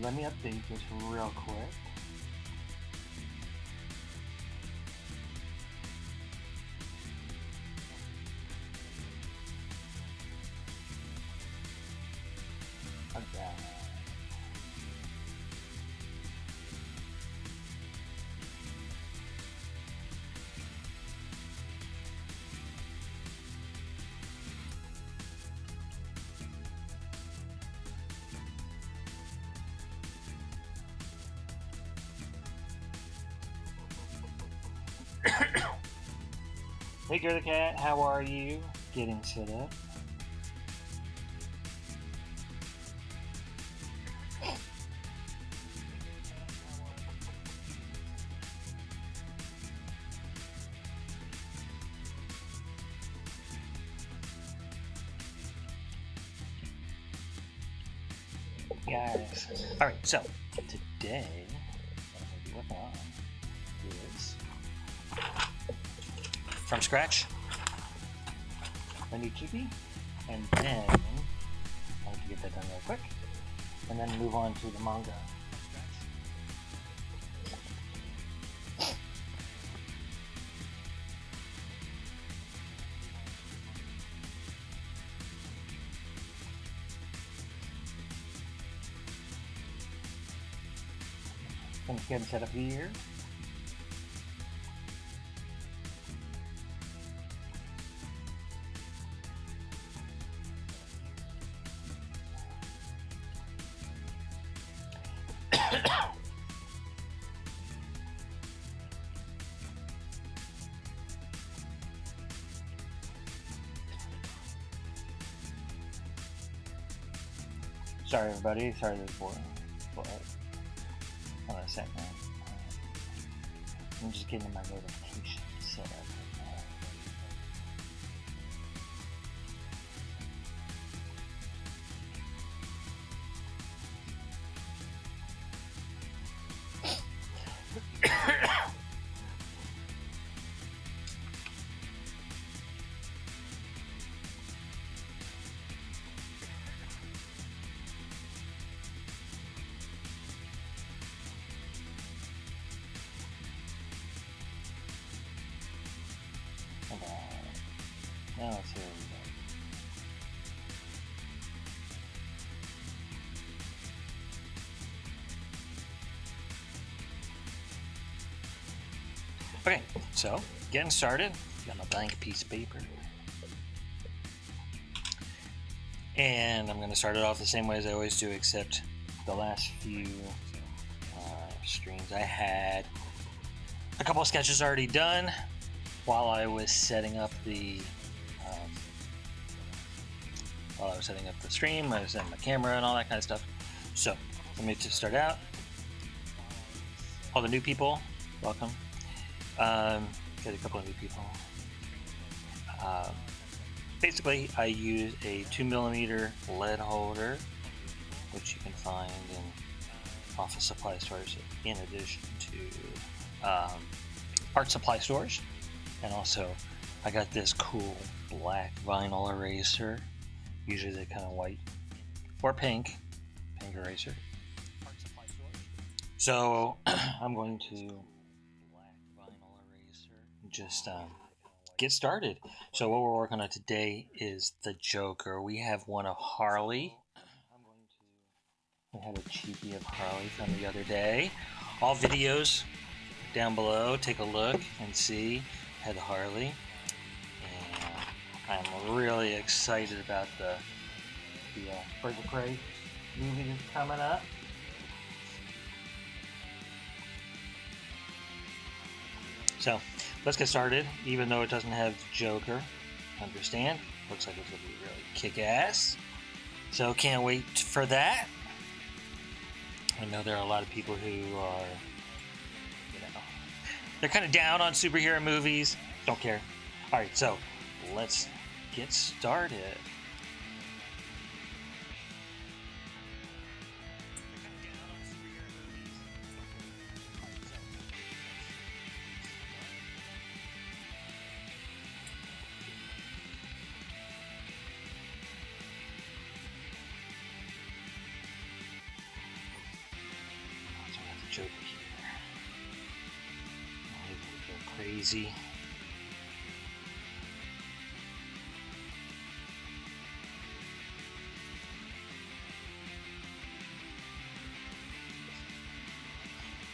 let me update this real quick. Okay. Hey, Girl the Cat, how are you? Getting set up. Guys. Alright, so today what I'm going to be working on is from scratch a new Chibi, and then I want to get that done real quick, and then move on to the manga. Let's get set up here. Sorry everybody, sorry for hold on a second. I'm just getting my notifications set up. Now let's see what we got. Okay, so getting started. Got my blank piece of paper. And I'm going to start it off the same way as I always do, except the last few streams I had a couple of sketches already done while I was setting up the stream. I was setting my camera and all that kind of stuff. So let me just start out. All the new people, welcome. Got a couple of new people. Basically, I use a 2mm lead holder, which you can find in office supply stores, in addition to art supply stores. And also, I got this cool black vinyl eraser. Usually they're kind of white or pink eraser. So I'm going to just get started. So what we're working on today is the Joker. We have one of Harley. We had a Chibi of Harley from the other day. All videos down below. Take a look and see. Had Harley. And I'm really excited about the Birds of Prey movie that's coming up. So let's get started. Even though it doesn't have Joker, understand? Looks like it's gonna be really kick-ass. So can't wait for that. I know there are a lot of people who are, they're kind of down on superhero movies. Don't care. All right, so let's get started. easy.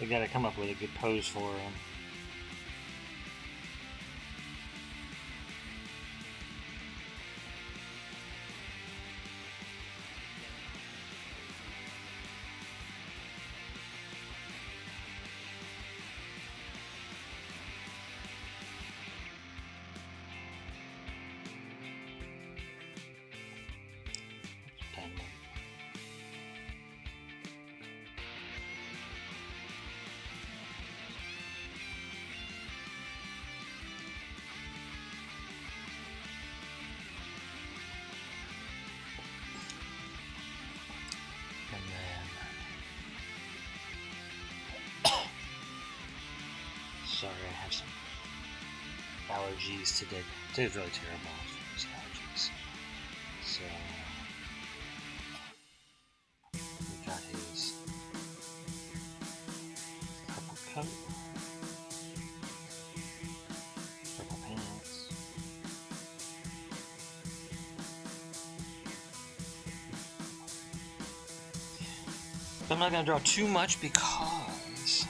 We gotta come up with a good pose for him. Sorry, I have some allergies today. Today's really terrible for these allergies. So we got his purple coat, purple pants. But I'm not going to draw too much because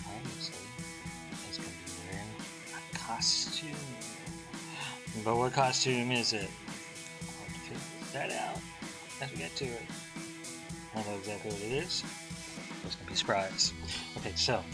obviously he's going to be wearing a costume. But what costume is it? I'll have to figure that out as we get to it. I know exactly what it is. It's going to be a surprise. Okay, so.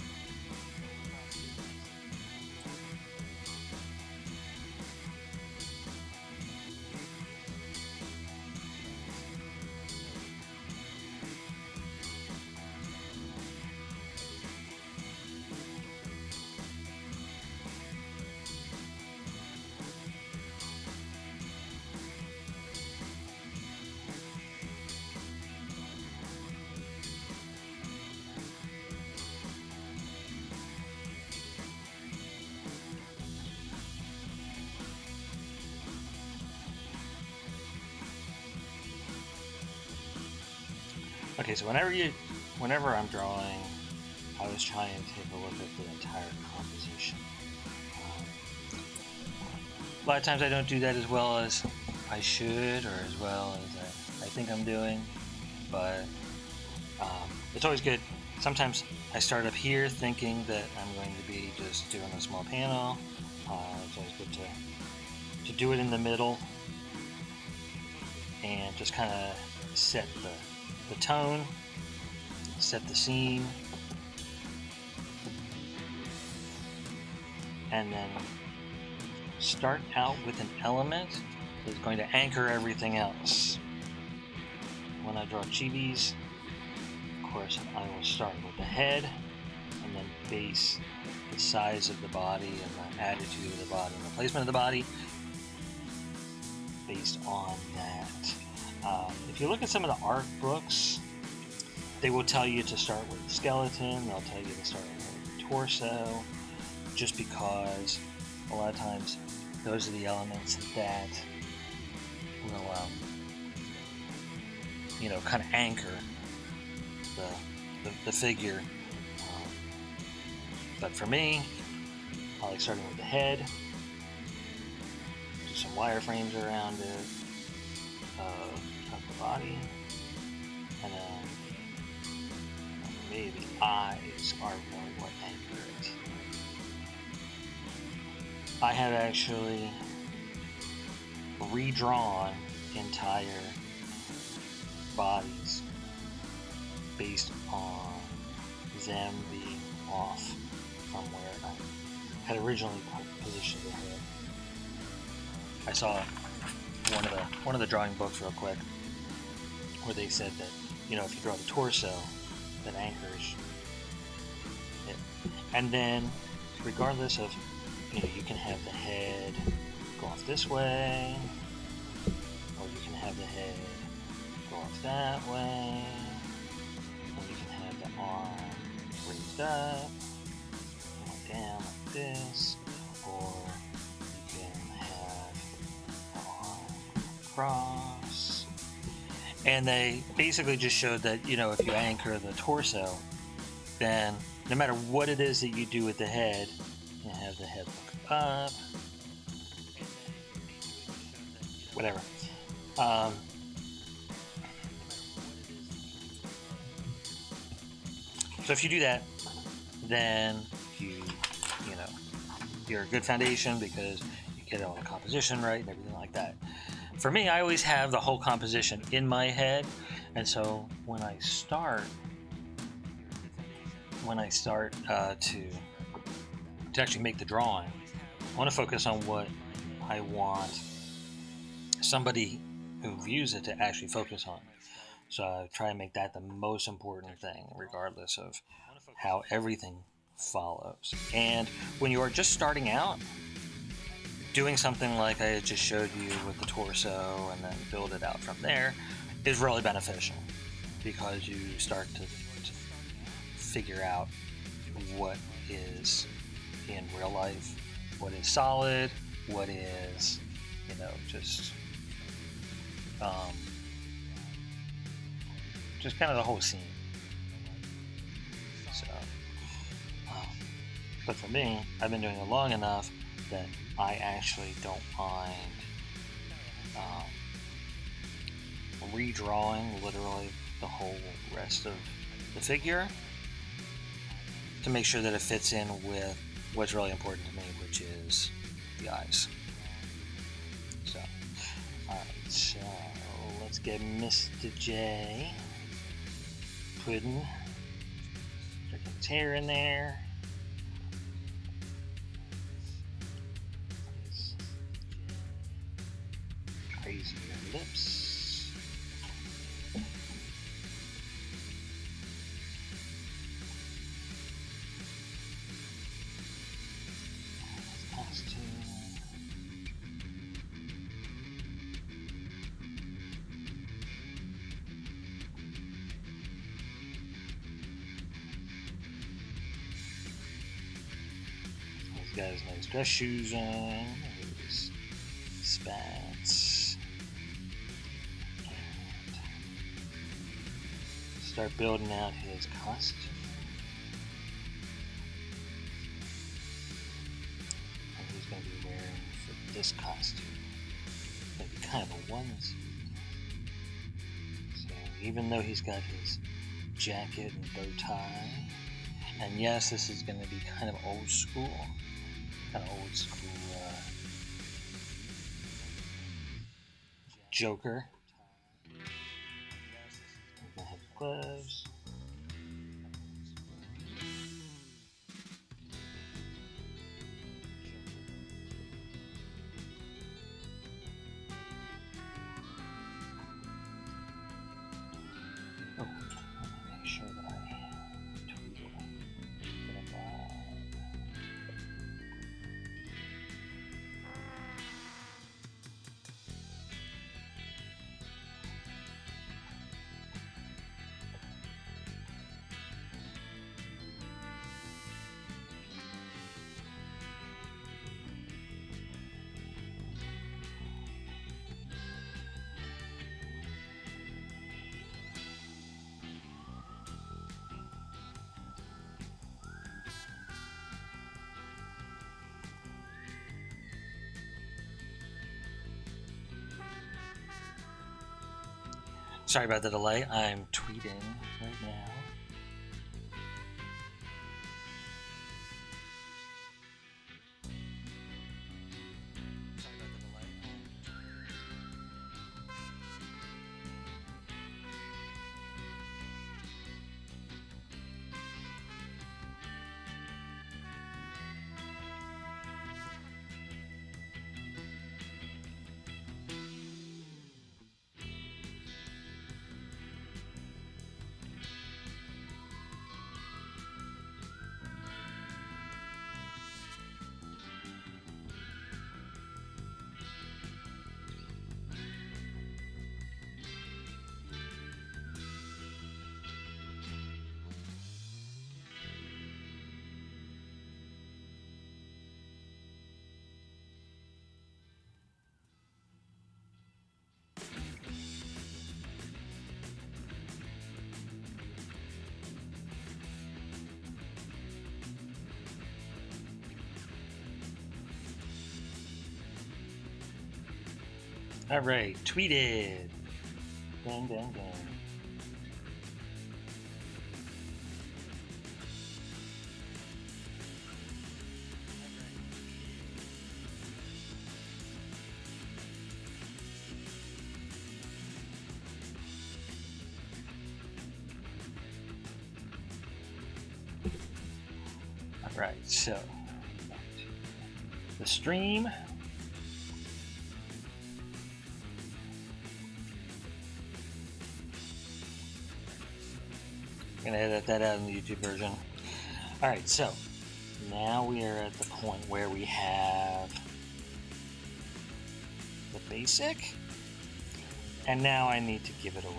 Okay, so whenever I'm drawing, I was trying to take a look at the entire composition. A lot of times I don't do that as well as I should, or as well as I think I'm doing, but it's always good. Sometimes I start up here thinking that I'm going to be just doing a small panel. It's always good to do it in the middle and just kind of set the tone, set the scene, and then start out with an element that's going to anchor everything else. When I draw chibis, of course, I will start with the head and then base the size of the body and the attitude of the body and the placement of the body based on that. If you look at some of the art books, they will tell you to start with the skeleton, they'll tell you to start with the torso, just because a lot of times those are the elements that will, kind of anchor the figure. But for me, I like starting with the head, do some wireframes around it, of the body, and then maybe the eyes are really what anchor it. I have actually redrawn entire bodies based on them being off from where I had originally positioned the head. I saw one of the drawing books real quick where they said that, if you draw the torso, that anchors it. And then regardless of, you can have the head go off this way, or you can have the head go off that way, or you can have the arm raised up, going down like this, or you can have the arm across. And they basically just showed that, if you anchor the torso, then no matter what it is that you do with the head, you have the head look up, whatever. So if you do that, then you're a good foundation because you get all the composition right and everything like that. For me, I always have the whole composition in my head, and so when I start to actually make the drawing, I want to focus on what I want somebody who views it to actually focus on. So I try and make that the most important thing, regardless of how everything follows. And when you are just starting out, doing something like I just showed you with the torso and then build it out from there is really beneficial, because you start to figure out what is in real life, what is solid, what is, just kind of the whole scene. So, but for me, I've been doing it long enough that I actually don't mind redrawing literally the whole rest of the figure to make sure that it fits in with what's really important to me, which is the eyes. So, alright, so let's get Mr. J putting his hair in there. His crazy lips. He's got his nice dress shoes on, his spats, and start building out his costume. And he's going to be wearing for this costume, maybe kind of a onesie. So even though he's got his jacket and bow tie, and yes, this is going to be kind of old school Joker. He's gonna have gloves. Oh, let me make sure that I tweet it. Sorry about the delay. I'm tweeting right now. All right, tweeted. Dang, dang, dang. All right, so the stream. I'm gonna edit that out in the YouTube version. All right, so now we are at the point where we have the basic, and now I need to give it away.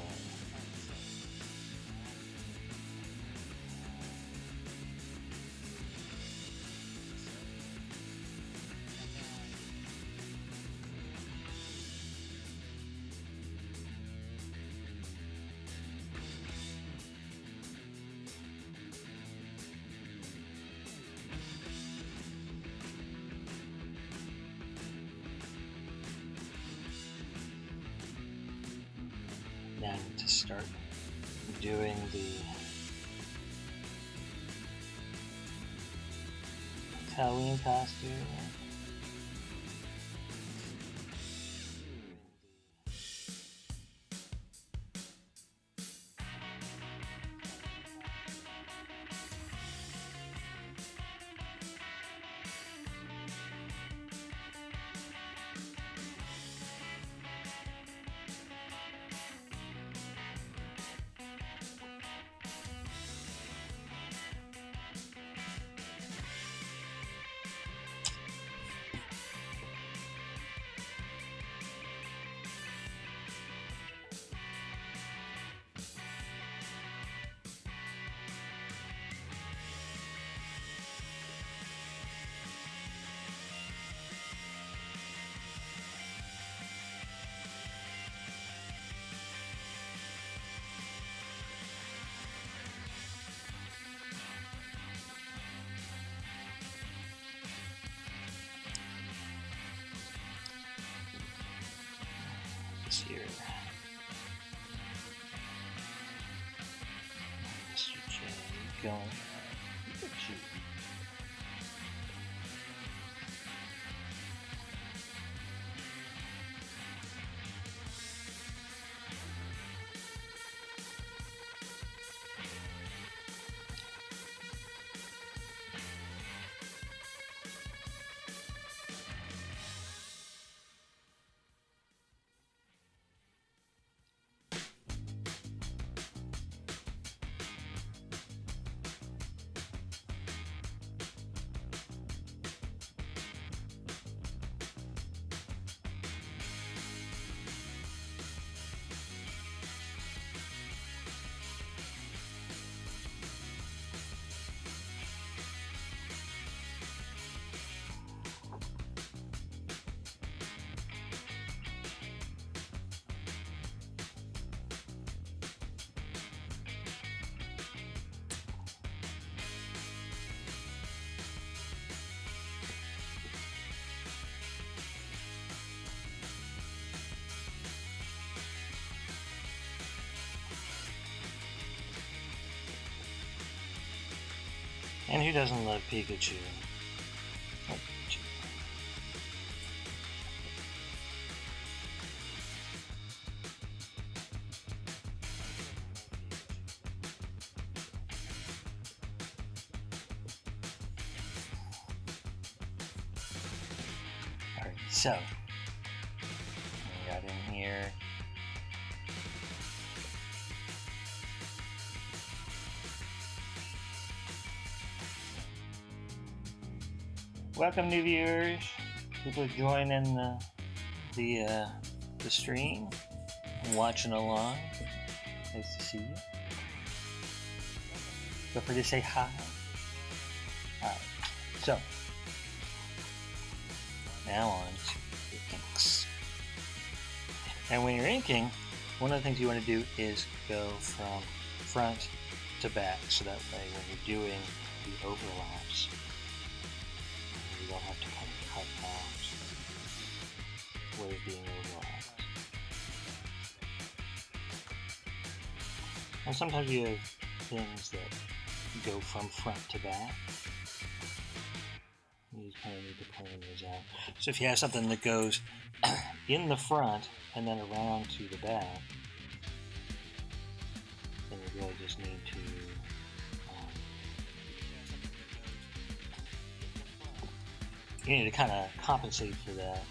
Now I need to start doing the Halloween costume. Here. Mr. J going. Look at you. And who doesn't love Pikachu? Oh, Pikachu. Alright, so we got in here. Welcome, new viewers. People joining the stream, watching along. Nice to see you. Feel free to say hi. Alright, so now on to the inks. And when you're inking, one of the things you want to do is go from front to back, so that way when you're doing the overlaps, you don't have to kind of cut out where it's being overlapped. And sometimes you have things that go from front to back. You kind of need to plan those out. So if you have something that goes in the front and then around to the back, then you really just need to kind of compensate for that.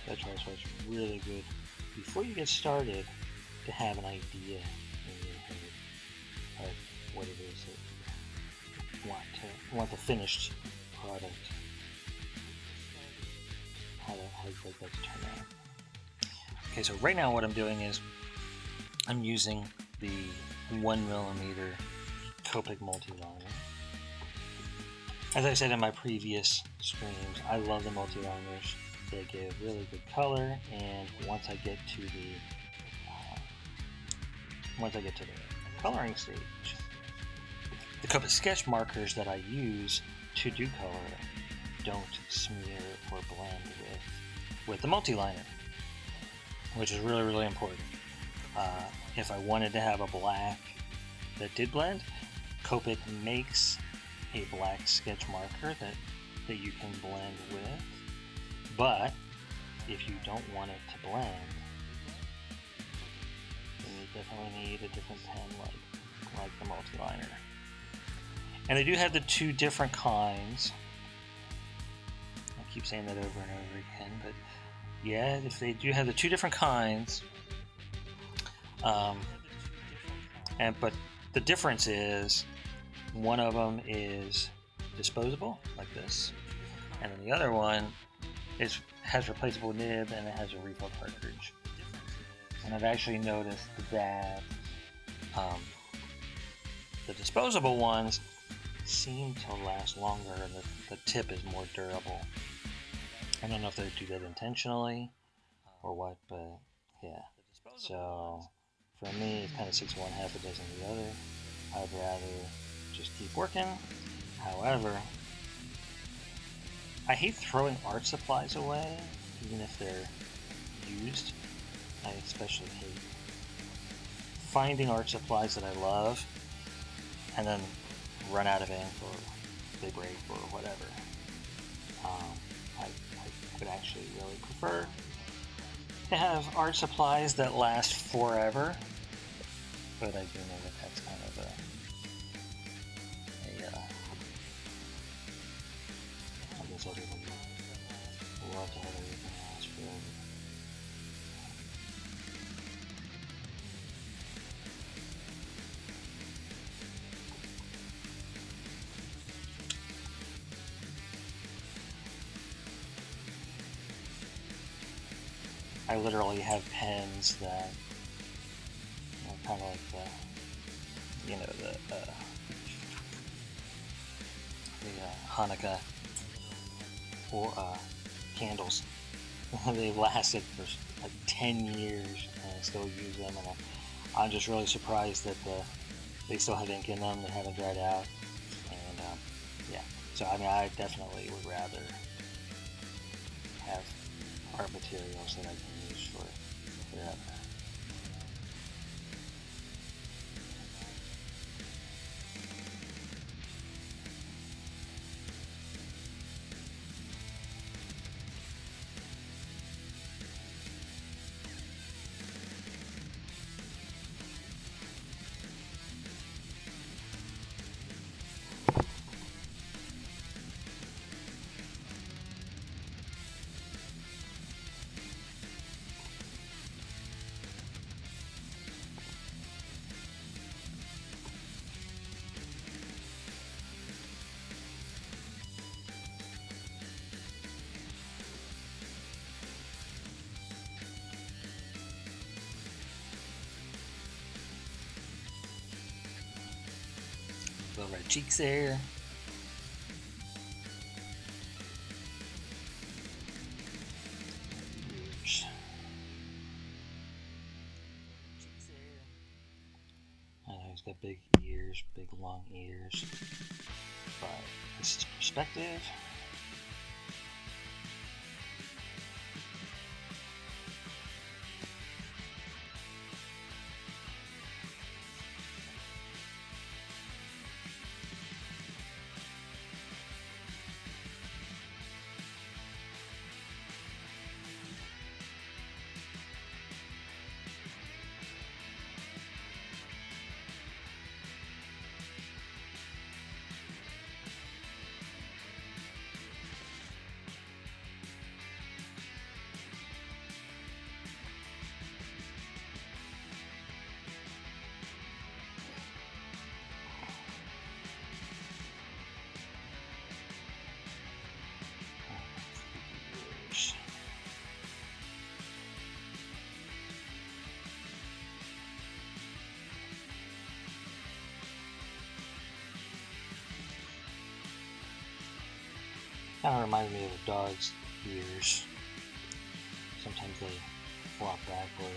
That's why it's really good before you get started to have an idea in your head of what it is that you want the finished product. How you'd like that to turn out. Okay, so right now what I'm doing is I'm using the 1mm Copic Multiliner. As I said in my previous streams, I love the multiliners. They give really good color, and once I get to the coloring stage, the Copic Sketch Markers that I use to do coloring don't smear or blend with the multiliner, which is really, really important. If I wanted to have a black that did blend, Copic makes a black sketch marker that you can blend with. But if you don't want it to blend, then you definitely need a different pen like the multiliner. And they do have the two different kinds. I keep saying that over and over again, but yeah, if they do have the two different kinds, but the difference is one of them is disposable like this, and then the other one has replaceable nib and it has a refill cartridge. And I've actually noticed that the disposable ones seem to last longer and the tip is more durable. I don't know if they do that intentionally or what, but yeah. So for me, it's kind of 6 of one, half a dozen of the other. I'd rather just keep working. However, I hate throwing art supplies away, even if they're used. I especially hate finding art supplies that I love and then run out of ink or they break or whatever. I would actually really prefer to have art supplies that last forever, but I do know that that's kind of I guess everybody loves to have everything last forever. I literally have pens that kind of like the Hanukkah or candles. They've lasted for like 10 years and I still use them, and I'm just really surprised that they still have ink in them, they haven't dried out, and yeah. So I mean, I definitely would rather have art materials that I can use for forever. Little red cheeks there. Ears. I know he's got big ears, big long ears, but this is perspective. Kind of reminds me of a dog's ears. Sometimes they flop backwards.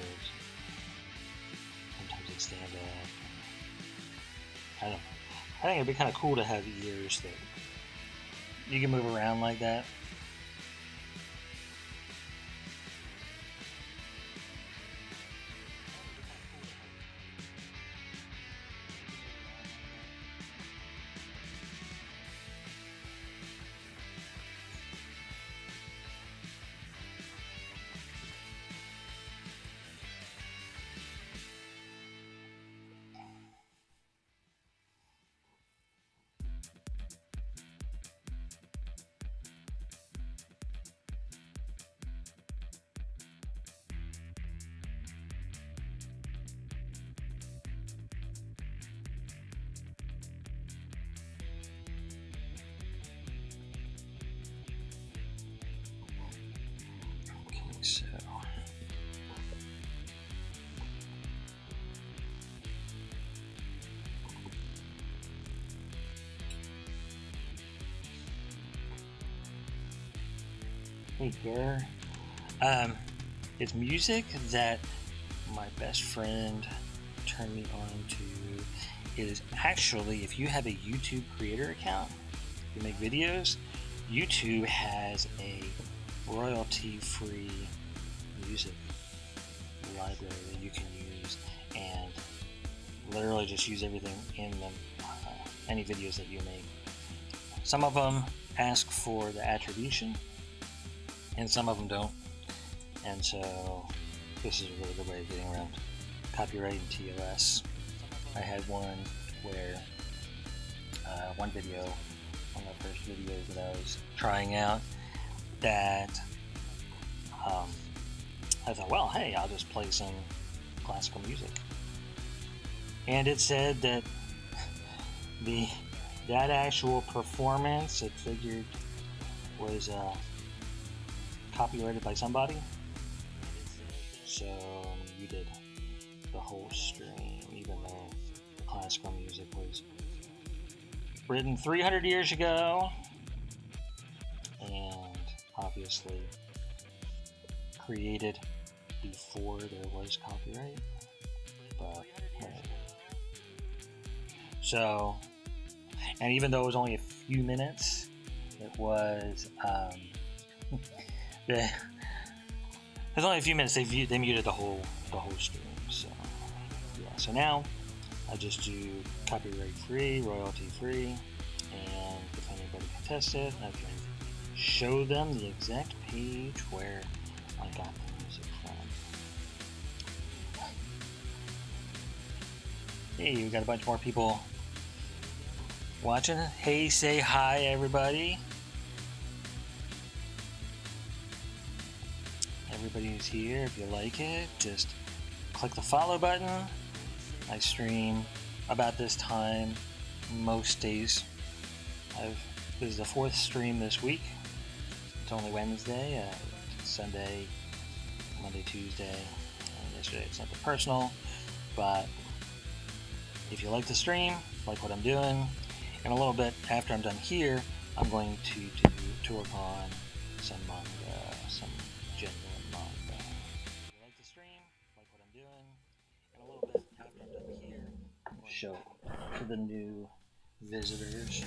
Sometimes they stand up. I don't know. I think it'd be kind of cool to have ears that you can move around like that. So here, it's music that my best friend turned me on to. It is actually, if you have a YouTube creator account, you make videos, YouTube has a royalty-free music library that you can use and literally just use everything in them, any videos that you make. Some of them ask for the attribution and some of them don't, and so this is a really good way of getting around copyright and TOS. I had one where one video, one of the first videos that I was trying out, that I thought, well, hey, I'll just play some classical music, and it said that that actual performance, it figured, was copyrighted by somebody. So you did the whole stream, even though the classical music was written 300 years ago and obviously created before there was copyright. But so, and even though it was only a few minutes, it was it was only a few minutes. They muted the whole stream. So yeah. So now I just do copyright free, royalty free, and if anybody can test it, I can show them the exact page where I got the music from. Hey, we got a bunch more people watching. Hey, say hi, everybody. Everybody who's here, if you like it, just click the follow button. I stream about this time most days. This is the 4th stream this week. It's only Wednesday, Sunday, Monday, Tuesday, and yesterday it's something personal. But if you like the stream, like what I'm doing, in a little bit after I'm done here, I'm going to work on some manga, some genuine manga. If you like the stream, like what I'm doing, in a little bit after I'm done here, I'm going to show to the new visitors.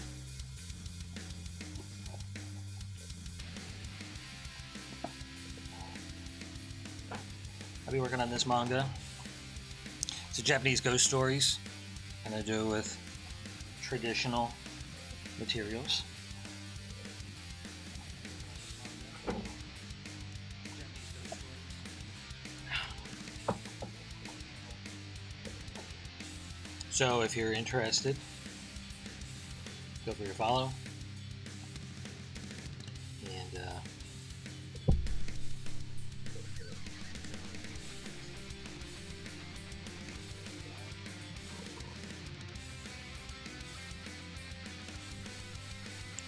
I'll be working on this manga. It's a Japanese ghost stories, and I do it with traditional materials. So if you're interested, feel free to follow.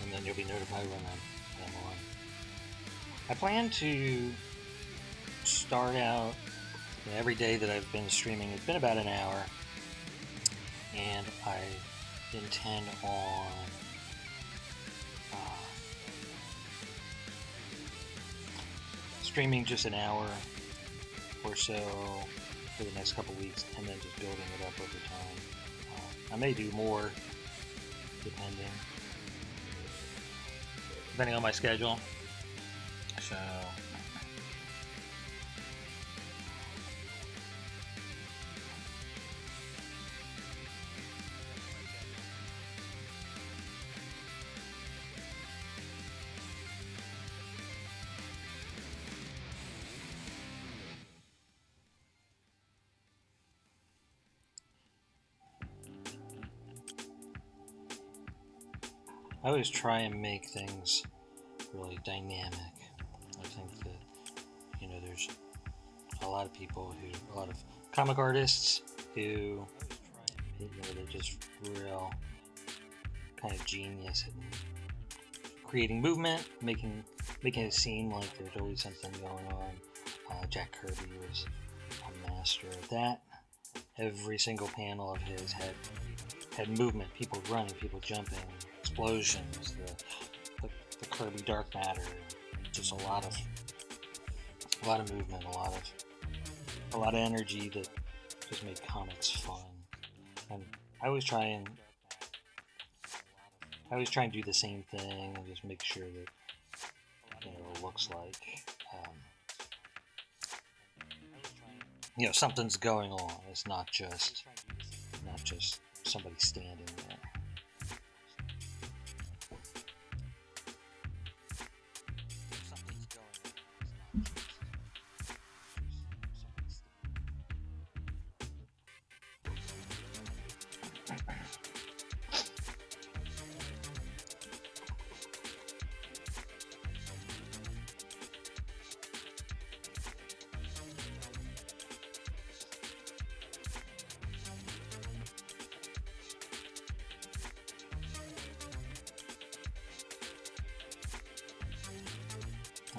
And then you'll be notified when I'm on. I plan to start out every day that I've been streaming. It's been about an hour, and I intend on streaming just an hour or so for the next couple weeks, and then just building it up over time. I may do more, depending on my schedule. So I always try and make things really dynamic. I think that, you know, there's a lot of people a lot of comic artists who, you know, they're just real kind of genius at creating movement, making it seem like there's always something going on. Jack Kirby was a master of that. Every single panel of his had movement, people running, people jumping, explosions, the Kirby dark matter, just a lot of movement, a lot of energy that just made comics fun. And I always try and do the same thing and just make sure that, you know, it looks like you know, something's going on. It's not just somebody standing there.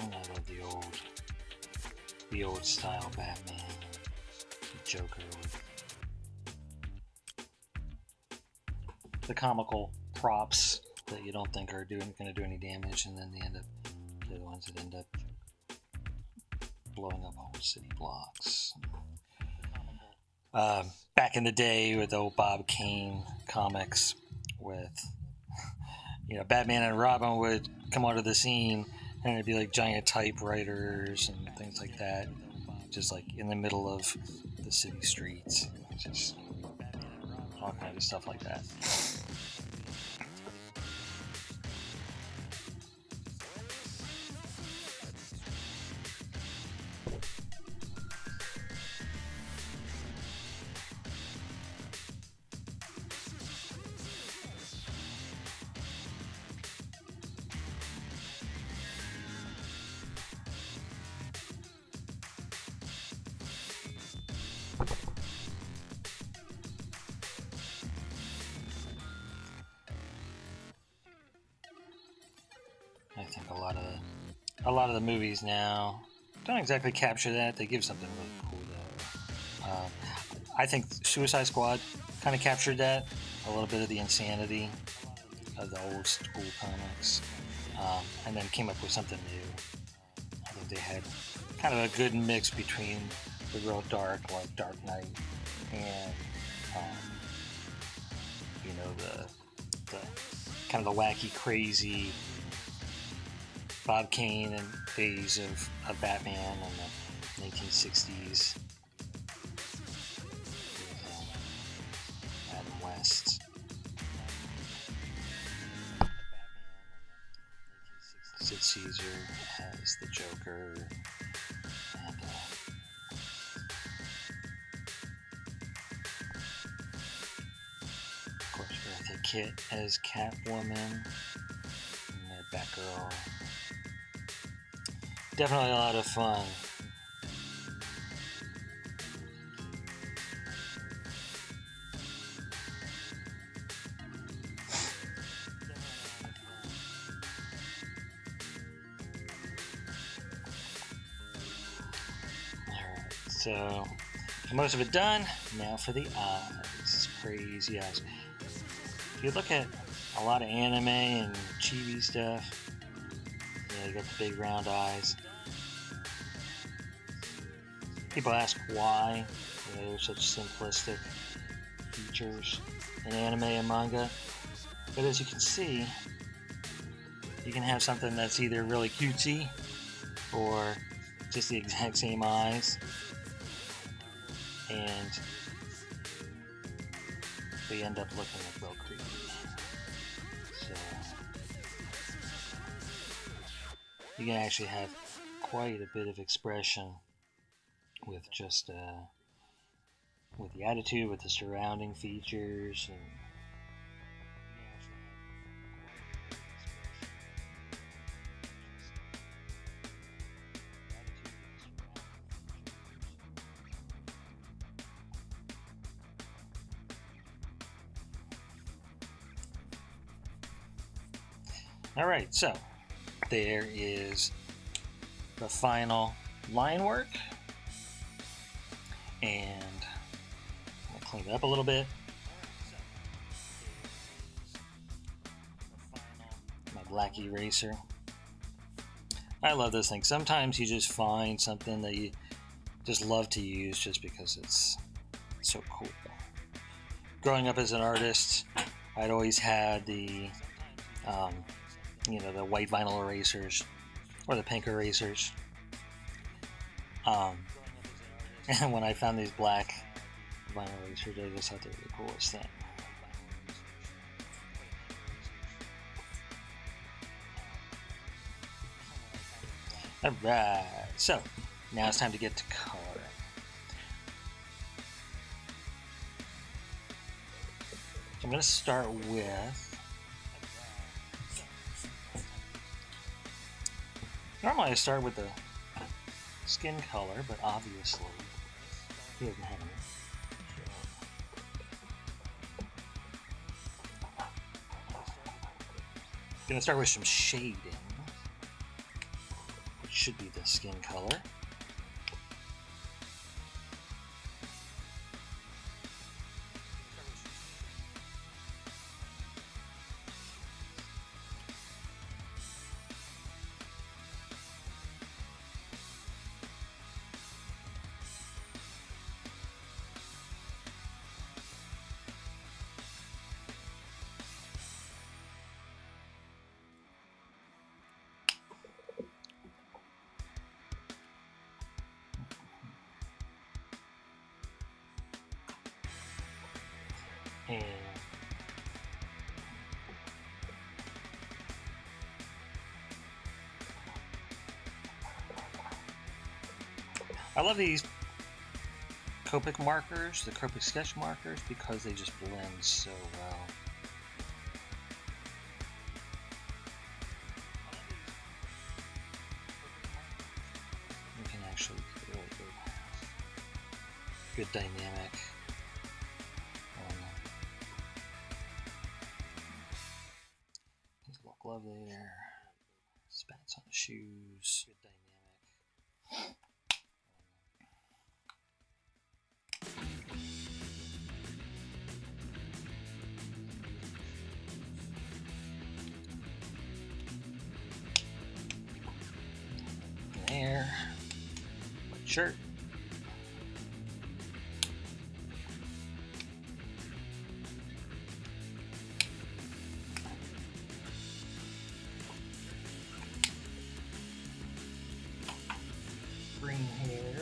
And I love the old style Batman, the Joker with the comical props that you don't think are going to do any damage, and then they're the ones that end up blowing up whole city blocks. Back in the day with the old Bob Kane comics, with, you know, Batman and Robin would come onto the scene, and it'd be like giant typewriters and things like that, just like in the middle of the city streets, just all kinds of stuff like that. I think a lot of the movies now don't exactly capture that. They give something really cool though. I think Suicide Squad kind of captured that, a little bit of the insanity of the old school comics, and then came up with something new. I think they had kind of a good mix between the real dark, like Dark Knight, and you know, the kind of the wacky, crazy Bob Kane and days of Batman in the 1960s with Adam West. Sid Caesar as the Joker, and of course Eartha Kitt as Catwoman, and Batgirl. Definitely a lot of fun. Alright, so most of it done. Now for the eyes. Crazy eyes. If you look at a lot of anime and Chibi stuff, yeah, you got the big round eyes. People ask why there's such simplistic features in anime and manga, but as you can see, you can have something that's either really cutesy or just the exact same eyes, and they end up looking like real creepy. So you can actually have quite a bit of expression with just with the attitude, with the surrounding features, and alright, so there is the final line work, and I'll clean it up a little bit. My black eraser. I love this thing. Sometimes you just find something that you just love to use just because it's so cool. Growing up as an artist, I'd always had the the white vinyl erasers or the pink erasers. And when I found these black vinyl erasers, I just thought they were the coolest thing. Alright, so now it's time to get to color. So I'm going to start with, normally I start with the skin color, but obviously he doesn't have any. I'm going to start with some shading, which should be the skin color. And I love these Copic markers, the Copic Sketch Markers, because they just blend so well. You can actually get really good dynamic. There's a little glove there. Spats on the shoes. Good dynamic. There. White shirt. Green hair.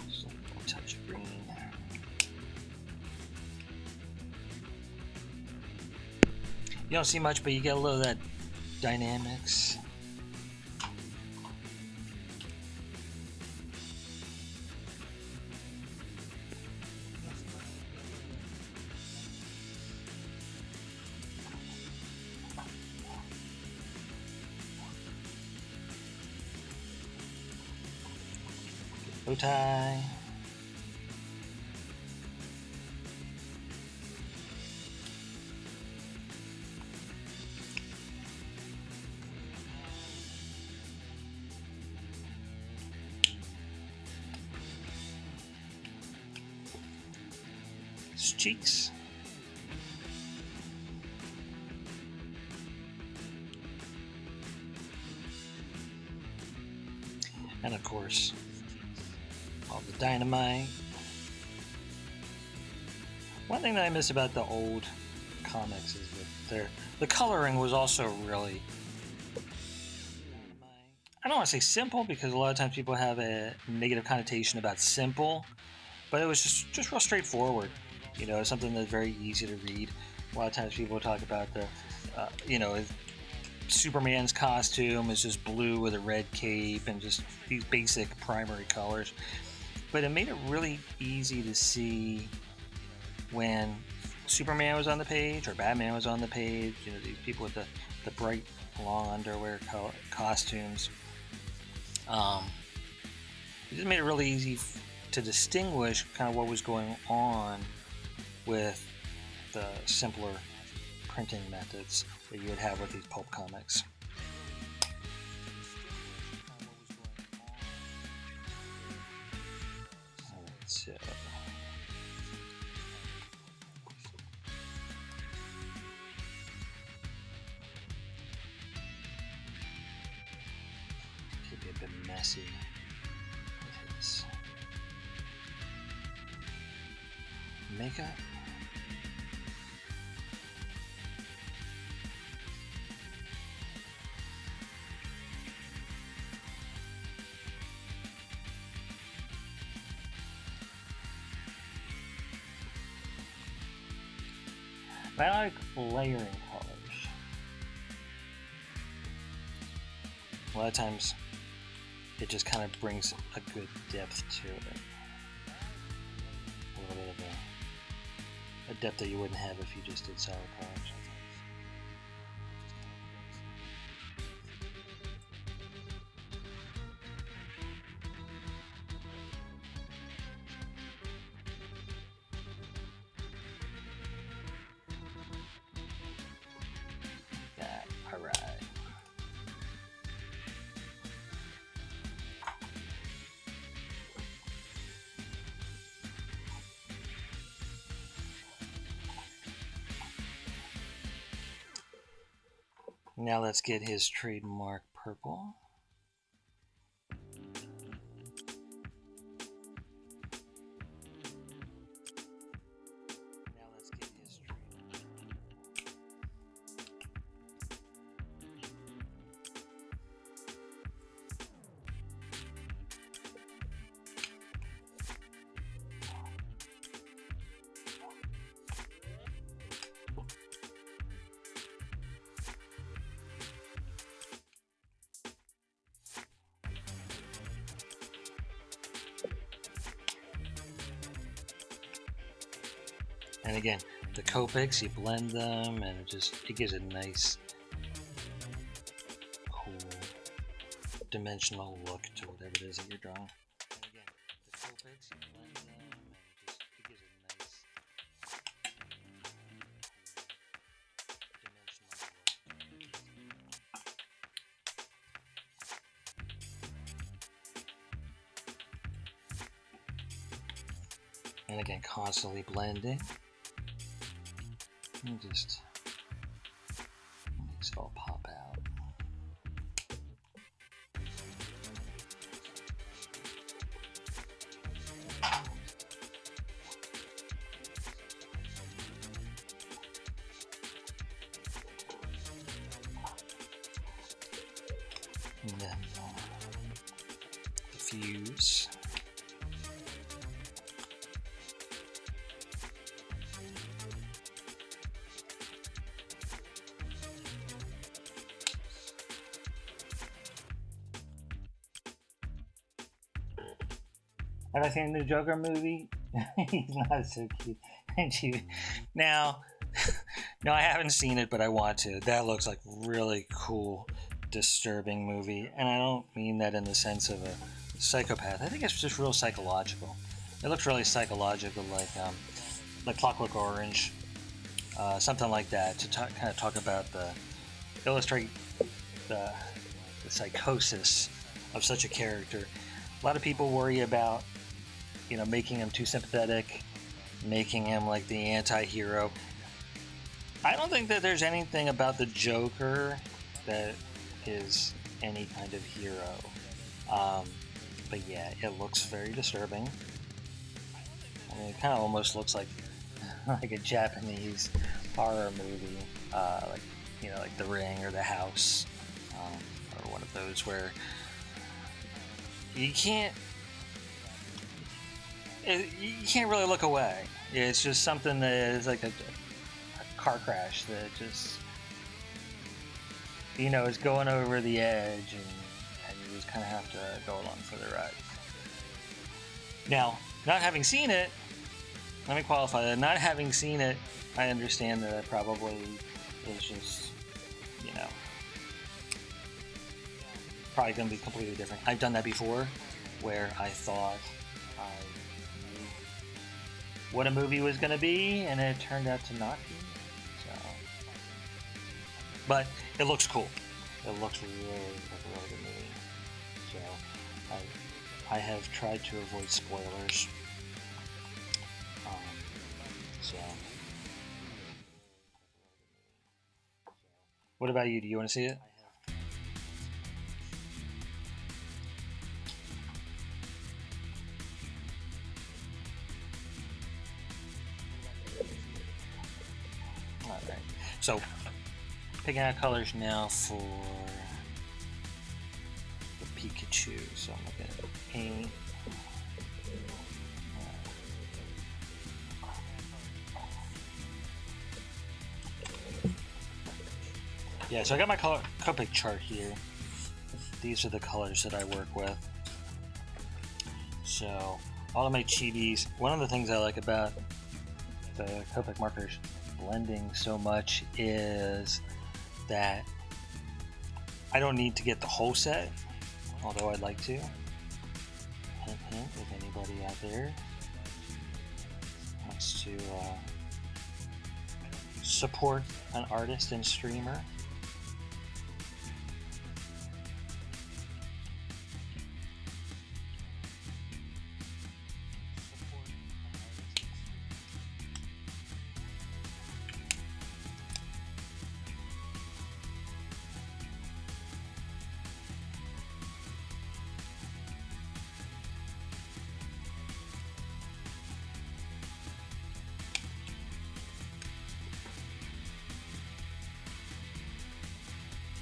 Just a little touch of green. You don't see much, but you get a little of that dynamics. Bow tie. His cheeks. course, all the dynamite. One thing that I miss about the old comics is that the coloring was also really, I don't want to say simple, because a lot of times people have a negative connotation about simple, but it was just real straightforward. You know, something that's very easy to read. A lot of times people talk about the, you know, Superman's costume is just blue with a red cape and just these basic primary colors. But it made it really easy to see when Superman was on the page or Batman was on the page. You know, these people with the bright long underwear costumes. It just made it really easy to distinguish kind of what was going on with the simpler printing methods that you would have with these pulp comics. So could be a bit messy with his makeup. I like layering colors. A lot of times it just kind of brings a good depth to it. A little bit of a depth that you wouldn't have if you just did solid colors. Alright. Now let's get his trademark purple. And again, the Copics, you blend them, and it gives a nice, cool, dimensional look to whatever it is that you're drawing. And again, the Copics, you blend them, and it gives a nice, dimensional look. And again, constantly blending. And just makes it all pop out. And then diffuse. Have I seen the Joker movie? He's not so cute. Now, no, I haven't seen it, but I want to. That looks like really cool, disturbing movie, and I don't mean that in the sense of a psychopath. I think it's just real psychological. It looks really psychological, like Clockwork Orange, something like that. To kind of talk about illustrate the psychosis of such a character. A lot of people worry about, you know, making him too sympathetic, making him like the anti-hero. I don't think that there's anything about the Joker that is any kind of hero. But yeah, it looks very disturbing. I mean, it kind of almost looks like like a Japanese horror movie, like like The Ring or The House, or one of those where you can't really look away. It's just something that is like a car crash that just is going over the edge, and you just kind of have to go along for the ride. Now, not having seen it, let me qualify that. Not having seen it, I understand that it probably is just, probably going to be completely different. I've done that before, where I thought I knew what a movie was going to be, and it turned out to not be. So, but it looks cool. It looks really like a really good movie. So, I have tried to avoid spoilers. So, what about you? Do you want to see it? All right. So, picking out colors now for the Pikachu. So I'm looking at the paint. Yeah, so I got my Copic chart here. These are the colors that I work with. So all of my Chibis, one of the things I like about the Copic markers blending so much is that I don't need to get the whole set, although I'd like to. Hint, hint, if anybody out there wants to support an artist and streamer.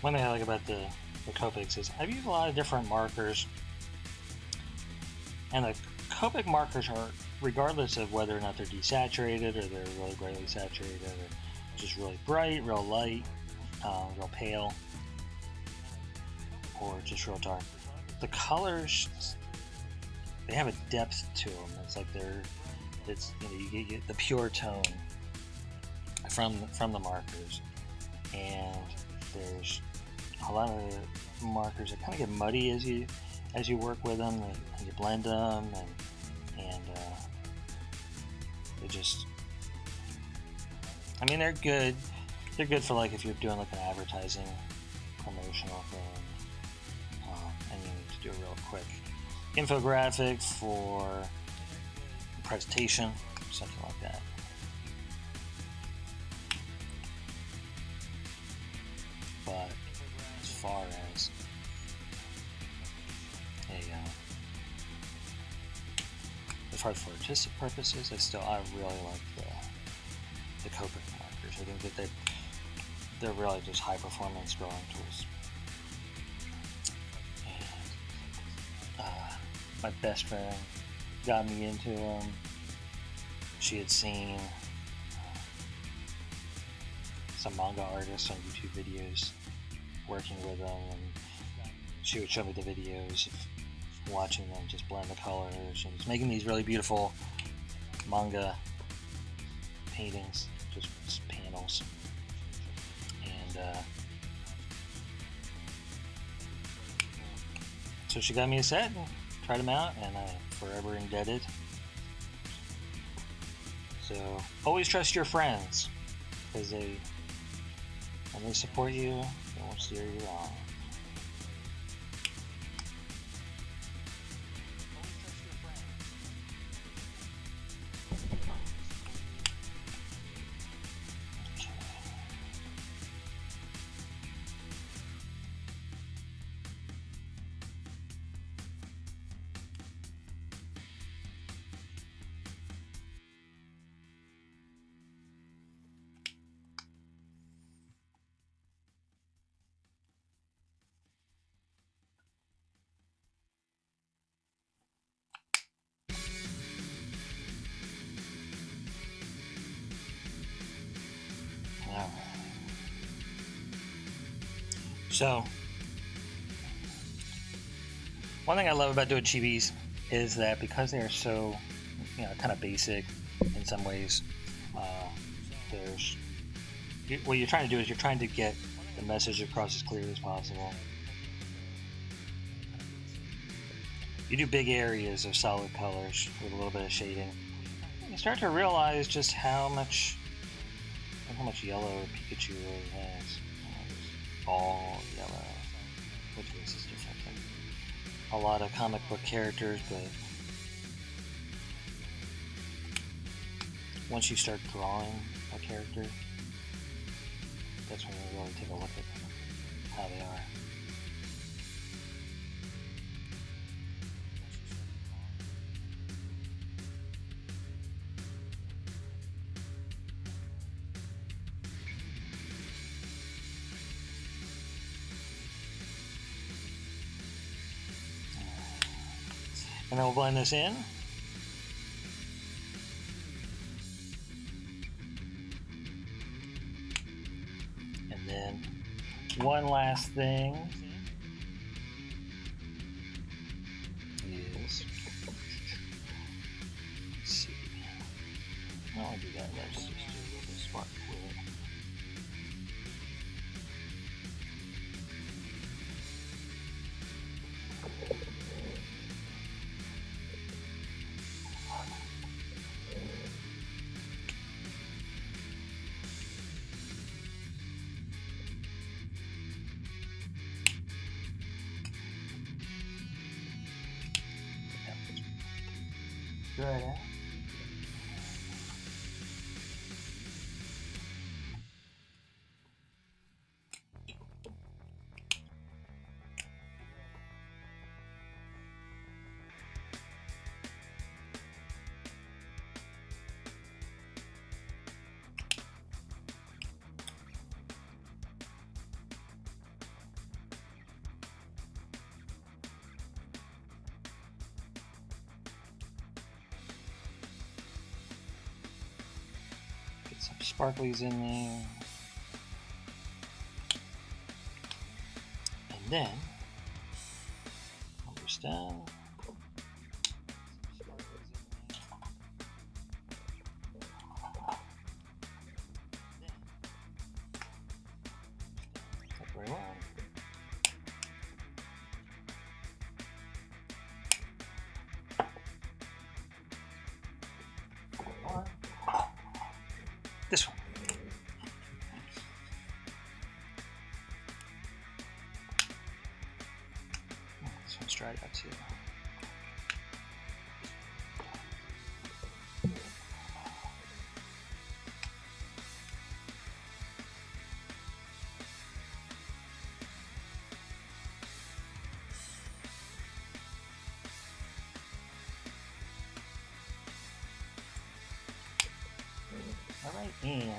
One thing I like about the Copics is I've used a lot of different markers, and the Copic markers are, regardless of whether or not they're desaturated or they're really brightly saturated or just really bright, real light, real pale, or just real dark, the colors, they have a depth to them. It's like you get the pure tone from the markers, and there's a lot of markers that kind of get muddy as you work with them, and you blend them, and they just, I mean, they're good. They're good for like if you're doing like an advertising promotional thing, and you need to do a real quick infographic for a presentation, something like that. But as far as for artistic purposes, I really like the Copic markers. I think that they're really just high performance drawing tools. And my best friend got me into them. She had seen some manga artists on YouTube videos working with them, and she would show me the videos of watching them just blend the colors and just making these really beautiful manga paintings, just panels. And so she got me a set and tried them out, and I'm forever indebted. So always trust your friends, because when they support you, they won't steer you wrong. So, one thing I love about doing chibis is that because they are so, kind of basic in some ways, what you're trying to do is you're trying to get the message across as clear as possible. You do big areas of solid colors with a little bit of shading. You start to realize just how much yellow Pikachu really has. It's all yellow, which is just different than a lot of comic book characters, but once you start drawing a character, that's when you really take a look at how they are. And then we'll blend this in. And then one last thing is, let's see, I don't want to do that, let's just do a little bit of spark with it. Good. Get some sparklies in there. And then, almost done. Very well. This one. This one's dried out too. All right, and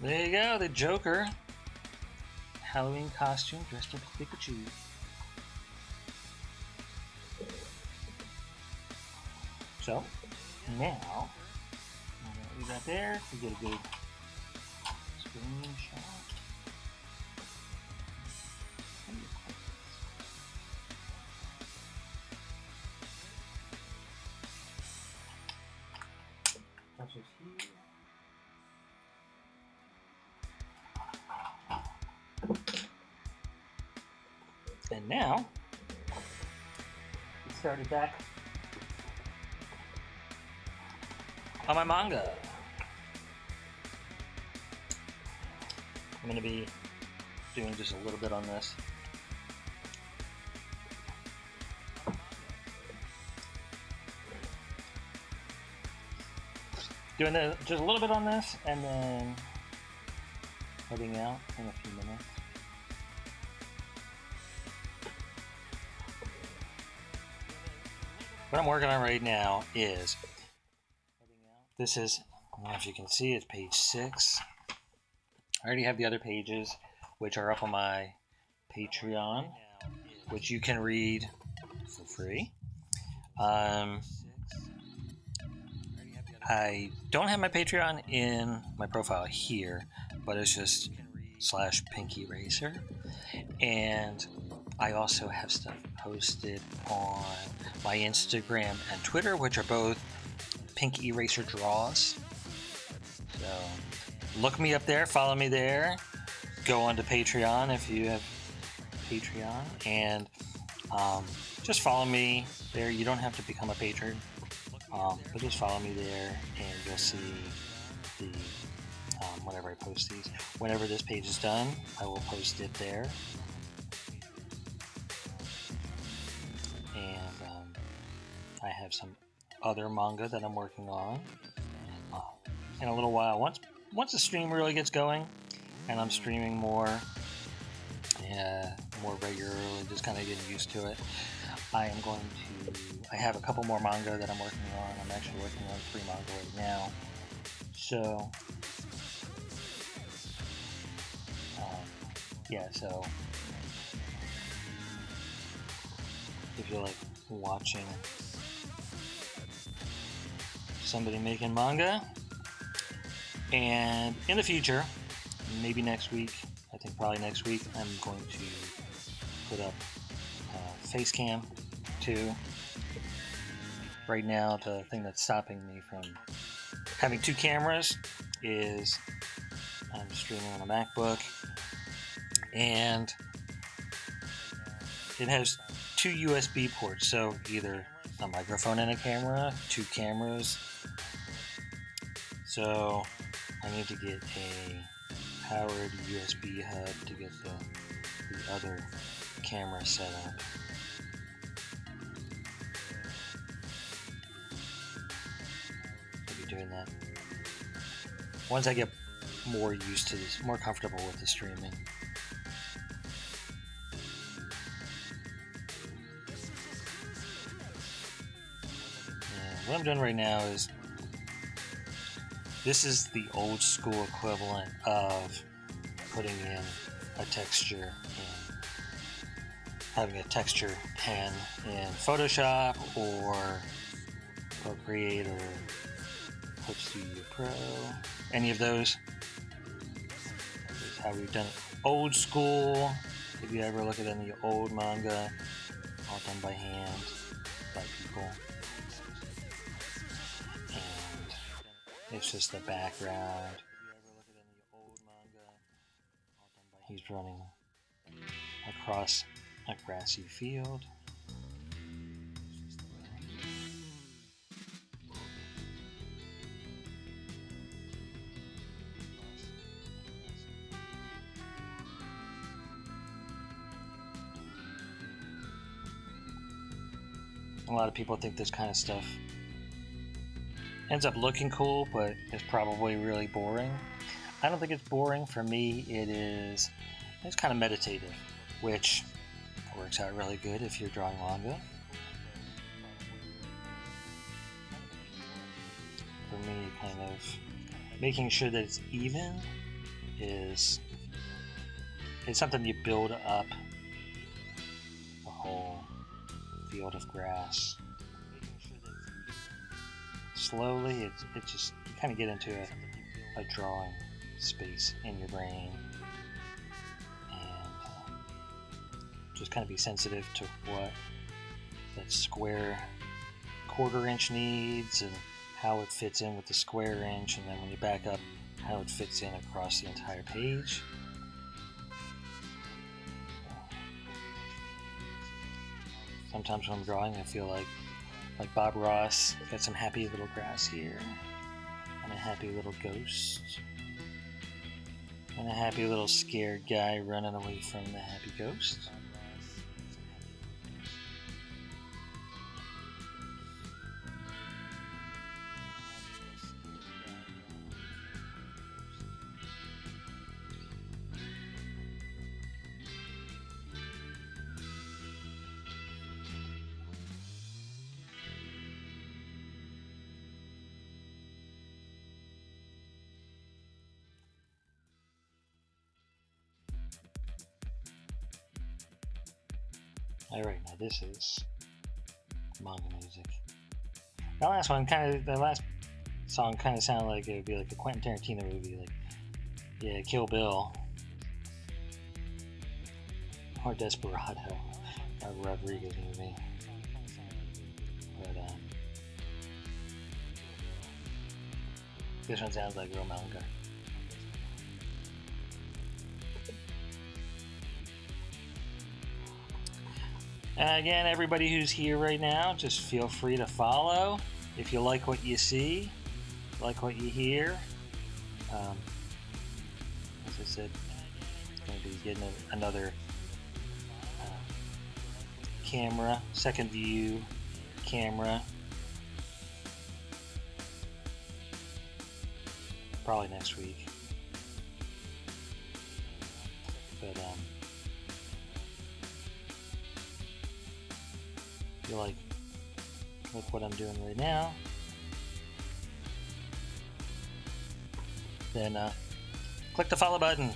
there you go, the Joker Halloween costume dressed up as Pikachu. So now, we got there to get a good screenshot. And now, we started back on my manga. I'm going to be doing just a little bit on this. Doing just a little bit on this, and then heading out in a few minutes. What I'm working on right now is, this is, I don't know if you can see, it's page 6. I already have the other pages, which are up on my Patreon, which you can read for free. I don't have my Patreon in my profile here, but it's just /PinkyRacer. And I also have stuff posted on my Instagram and Twitter, which are both Pinky Eraser Draws. So look me up there, follow me there. Go on to Patreon if you have Patreon, and just follow me there. You don't have to become a patron, but just follow me there, and you'll see the whenever I post these. Whenever this page is done, I will post it there. And I have some other manga that I'm working on in a little while. Once the stream really gets going, and I'm streaming more regularly, just kind of getting used to it, I have a couple more manga that I'm working on. I'm actually working on 3 manga right now. So, so if you like watching somebody making manga, and in the future, maybe next week, I think probably next week, I'm going to put up face cam too. Right now, the thing that's stopping me from having 2 cameras is I'm streaming on a MacBook, and it has 2 USB ports, so either a microphone and a camera, 2 cameras. So I need to get a powered USB hub to get the other camera set up. I'll be doing that once I get more used to this, more comfortable with the streaming. And what I'm doing right now is, this is the old school equivalent of putting in a texture and having a texture pen in Photoshop or Procreate or Clip Studio Pro. Any of those. This is how we've done it. Old school. If you ever look at any old manga, all done by hand, by people. It's just the background. He's running across a grassy field. A lot of people think this kind of stuff ends up looking cool, but it's probably really boring. I don't think it's boring. For me, it's kind of meditative, which works out really good if you're drawing manga. For me, kind of making sure that it's even it's something you build up the whole field of grass. Slowly, it just, you kind of get into a drawing space in your brain, and just kind of be sensitive to what that square 1/4 inch needs and how it fits in with the square inch, and then when you back up, how it fits in across the entire page. Sometimes when I'm drawing, I feel like Bob Ross, got some happy little grass here, and a happy little ghost, and a happy little scared guy running away from the happy ghost. Alright, now this is manga music. The last song kind of sounded like it would be like a Quentin Tarantino movie, like, yeah, Kill Bill. Or Desperado, a Rodriguez movie. But, this one sounds like real manga. Again, everybody who's here right now, just feel free to follow. If you like what you see, like what you hear. As I said, I'm going to be getting another camera, second view camera. Probably next week. But if you like what I'm doing right now, then click the follow button.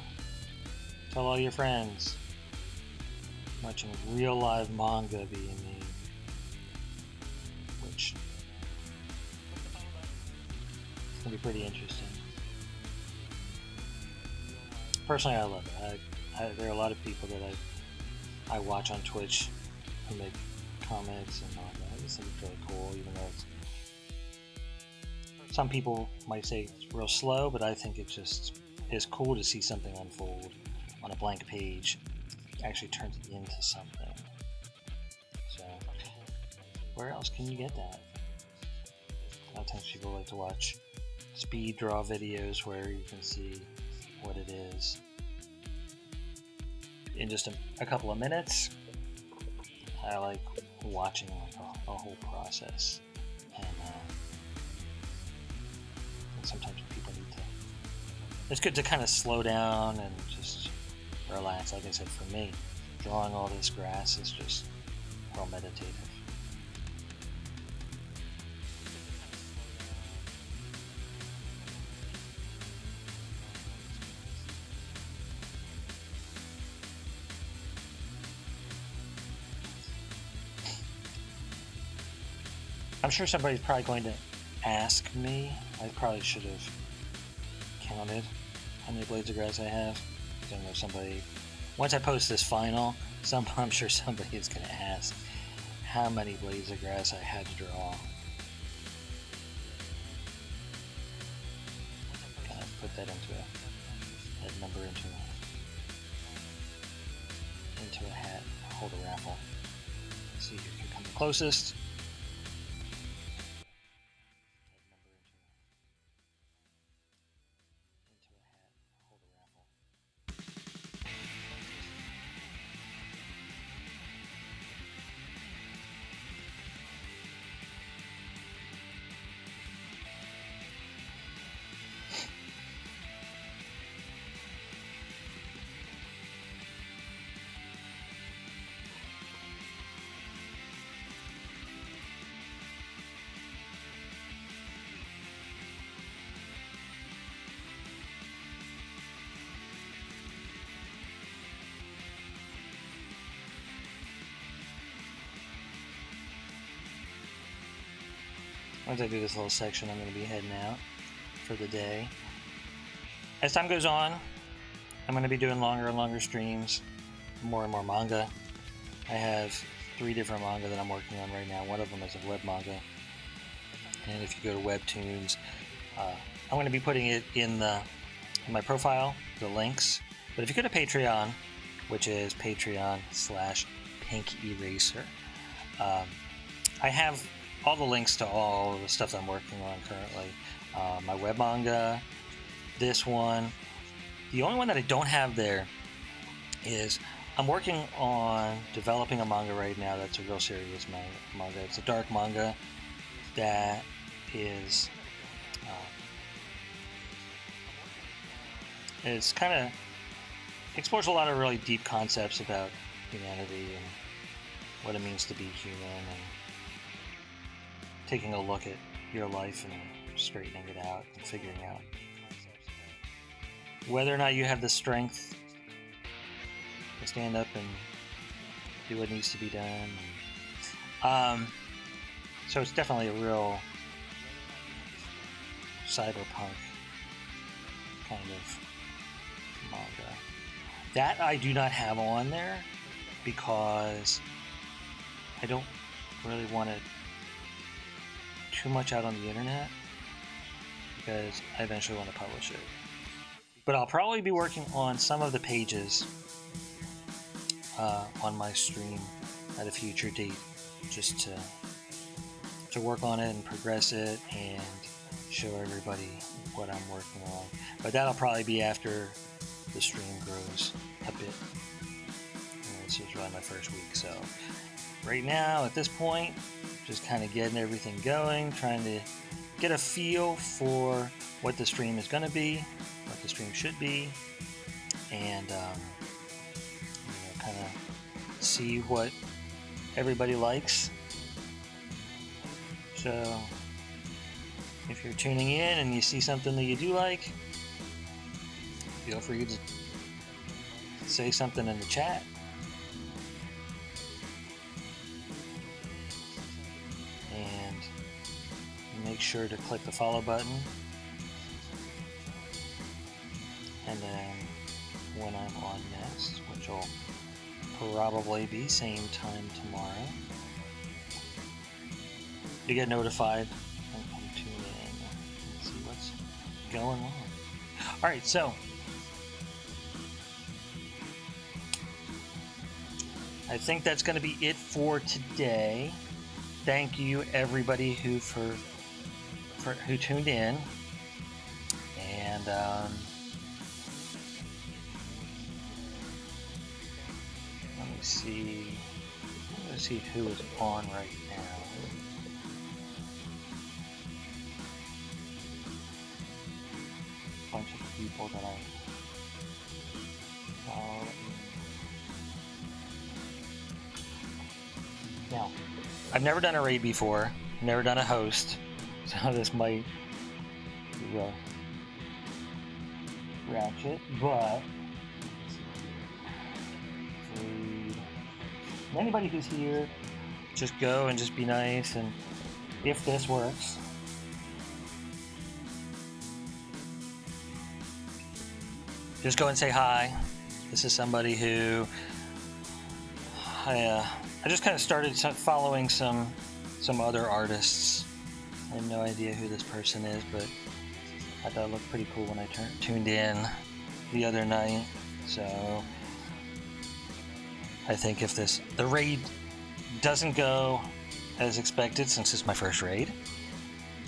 Tell all your friends. Watching real live manga being made, which is going to be pretty interesting. Personally, I love it. There are a lot of people that I watch on Twitch who make comics and all that. I just think it's really cool, even though some people might say it's real slow, but I think it just is cool to see something unfold on a blank page. It actually turns it into something. So, where else can you get that? A lot of times people like to watch speed draw videos where you can see what it is in just a couple of minutes. I like watching like a whole process, and sometimes people need to. It's good to kind of slow down and just relax. Like I said, for me, drawing all this grass is just real meditative. I'm sure somebody's probably going to ask me. I probably should have counted how many blades of grass I have. I don't know, somebody, once I post this final, I'm sure somebody is going to ask how many blades of grass I had to draw. Kind of put that number into a hat, hold a raffle. See who can come the closest. Once I do this little section, I'm going to be heading out for the day. As time goes on, I'm going to be doing longer and longer streams, more and more manga. I have 3 different manga that I'm working on right now. One of them is a web manga. And if you go to Webtoons, I'm going to be putting it in my profile, the links. But if you go to Patreon, which is Patreon/PinkEraser, I have all the links to all the stuff that I'm working on currently. My web manga, this one. The only one that I don't have there is I'm working on developing a manga right now that's a real serious manga. It's a dark manga that is it's kind of explores a lot of really deep concepts about humanity and what it means to be human, and taking a look at your life and straightening it out and figuring out whether or not you have the strength to stand up and do what needs to be done. So it's definitely a real cyberpunk kind of manga. That I do not have on there because I don't really want it too much out on the internet because I eventually want to publish it. But I'll probably be working on some of the pages on my stream at a future date, just to work on it and progress it and show everybody what I'm working on. But that'll probably be after the stream grows a bit. This is really my first week, so right now at this point, just kind of getting everything going, trying to get a feel for what the stream is going to be, what the stream should be, and kind of see what everybody likes. So if you're tuning in and you see something that you do like, feel free to say something in the chat. And make sure to click the follow button. And then when I'm on next, which will probably be same time tomorrow, you get notified and tune in and see what's going on. Alright, so I think that's going to be it for today. Thank you everybody who tuned in, and let me see who is on right now. A bunch of people that I follow. Now, I've never done a raid before, never done a host, so this might be ratchet, but anybody who's here, just go and just be nice, and if this works, just go and say hi. This is somebody who I just kind of started following some other artists. I have no idea who this person is, but I thought it looked pretty cool when I tuned in the other night. So I think if the raid doesn't go as expected, since it's my first raid,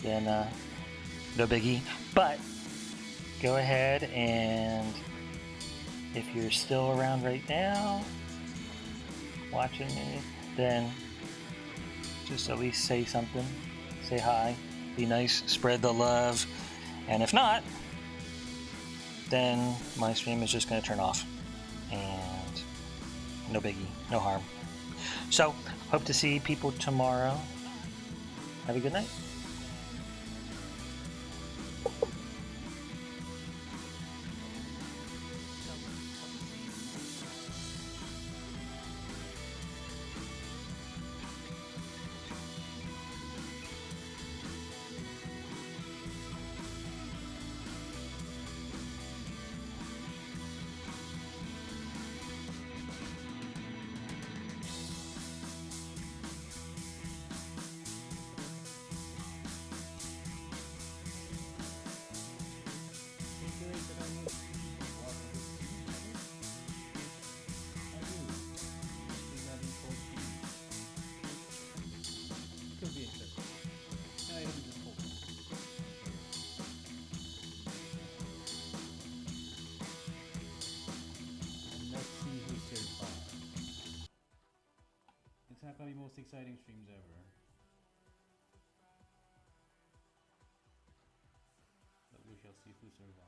then no biggie. But go ahead, and if you're still around right now watching me, then just at least say something, say hi, be nice, spread the love, and if not, then my stream is just going to turn off, and no biggie, no harm. So hope to see people tomorrow. Have a good night. It's not gonna be most exciting streams ever. But we shall see who survives.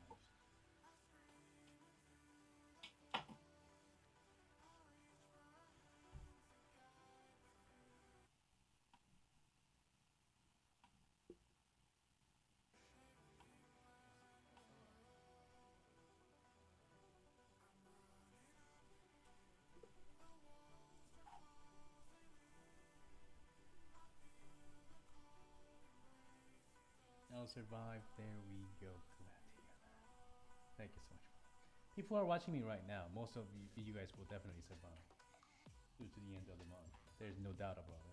I'll survive. There we go. Glad to hear that. Thank you so much. People are watching me right now. Most of you guys will definitely survive through to the end of the month. There's no doubt about it.